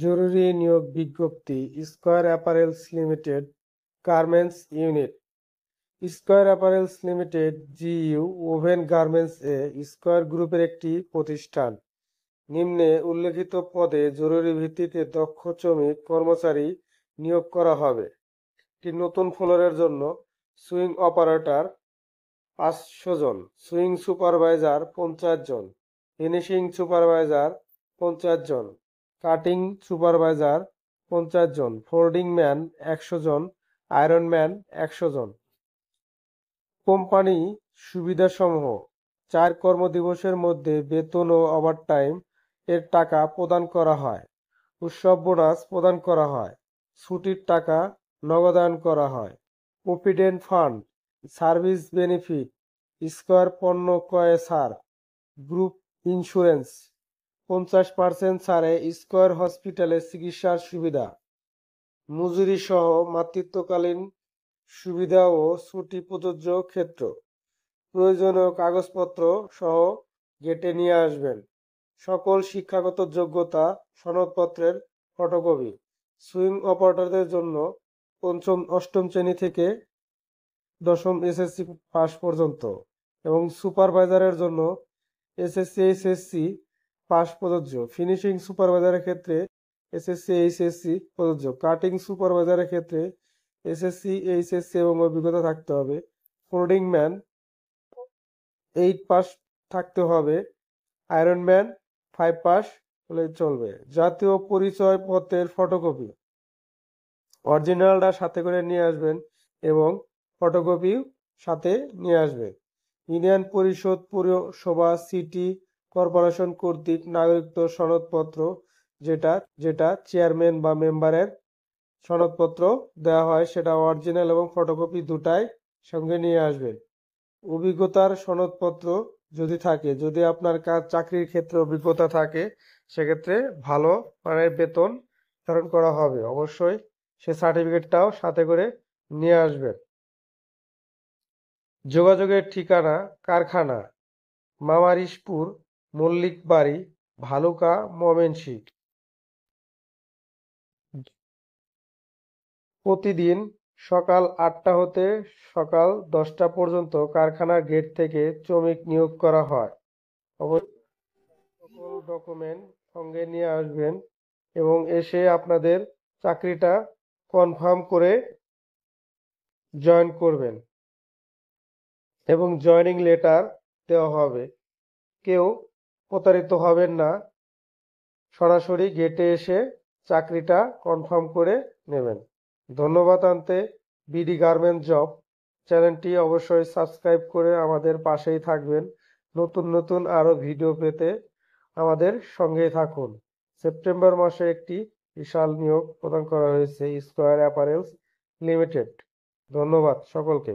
জরুরি নিয়োগ বিজ্ঞপ্তি। Square apparels limited garments unit. Square apparels limited GU oven garments square গ্রুপের একটি প্রতিষ্ঠান। নিম্নে উল্লেখিত পদে জরুরি ভিত্তিতে দক্ষ শ্রমিক কর্মচারী নিয়োগ করা হবে। একটি নতুন ফ্লোরের জন্য সুইং অপারেটর 500 জন, সুইং সুপারভাইজার 50 জন, ফিনিশিং সুপারভাইজার 50 জন, কাটিং সুপারভাইজার 50 জন, ফোল্ডিং ম্যান 100 জন, আয়রন ম্যান 100 জন। কোম্পানি সুবিধাসমূহ: 4 কর্মদিবসের মধ্যে বেতন ও ওভারটাইম এর টাকা প্রদান করা হয়। উৎসব বোনাস প্রদান করা হয়। ছুটির টাকা নগদায়ন করা হয়। Provident fund, service benefit, square পণ্য ক্রয়ে ছাড়, গ্রুপ ইন্স্যুরেন্স, 50% ছাড়ে স্কয়ার হসপিটালে চিকিৎসার সুবিধা, মজুরি সহ মাতৃত্বকালীন সুবিধা ও ছুটি প্রযোজ্য ক্ষেত্র। প্রয়োজনীয় কাগজপত্র সহ গেটে নিয়ে আসবেন। সকল শিক্ষাগত যোগ্যতা সনদপত্রের ফটোকপি। সুইং অপারেটরদের জন্য অষ্টম শ্রেণী থেকে দশম এসএসসি পাস পর্যন্ত এবং সুপারভাইজারের জন্য এসএসসি এইচএসসি পাস প্রযোজ্য। ফিনিশিং সুপারভাইজারের ক্ষেত্রে এসএসসি এইচএসসি প্রযোজ্য। কাটিং সুপারভাইজারের ক্ষেত্রে এসএসসি এইচএসসি এবং অভিজ্ঞতা থাকতে হবে। ফোল্ডিং ম্যান 8 পাস থাকতে হবে। আয়রন ম্যান 5 পাস হলে চলবে। জাতীয় পরিচয় পত্রের ফটোকপি অরিজিনালটা সাথে করে নিয়ে আসবেন এবং ফটোকপি সাথে নিয়ে আসবেন। ইউনিয়ন পরিষদ, পৌরসভা, সিটি কর্পোরেশন কর্তৃক নাগরিকত্ব সনদপত্র যেটা যেটা চেয়ারম্যান বা মেম্বারের সনদপত্র দেওয়া হয় সেটা অরিজিনাল এবং ফটোকপি দুটাই সঙ্গে নিয়ে আসবেন। অভিজ্ঞতার সনদপত্র যদি থাকে, যদি আপনার চাকরির ক্ষেত্রে অভিজ্ঞতা থাকে সেক্ষেত্রে ভালো মানের বেতন নির্ধারণ করা হবে। অবশ্যই সে সার্টিফিকেটটাও সাথে করে নিয়ে আসবেন। যোগাযোগের ঠিকানা: কারখানা মামারিশপুর, মল্লিক বাড়ি, ভালুকা, ময়মনসিংহ। প্রতিদিন সকাল 8টা হতে সকাল 10টা পর্যন্ত কারখানার গেট থেকে শ্রমিক নিয়োগ করা হয়। সকল ডকুমেন্ট সঙ্গে নিয়ে আসবেন এবং এসে আপনাদের চাকরিটা কনফার্ম করে জয়েন করবেন এবং জয়েনিং লেটার দেওয়া হবে। কেউ প্রতারিত হবেন না, সরাসরি গেটে এসে চাকরিটা কনফার্ম করে নেবেন। ধন্যবাদ। আনতে বিডি গার্মেন্ট জব চ্যানেলটি অবশ্যই সাবস্ক্রাইব করে আমাদের পাশেই থাকবেন। নতুন নতুন আরও ভিডিও পেতে আমাদের সঙ্গেই থাকুন। সেপ্টেম্বর মাসে একটি বিশাল নিয়োগ প্রদান করা হয়েছে স্কয়ার অ্যাপারেলস লিমিটেড। ধন্যবাদ সকলকে।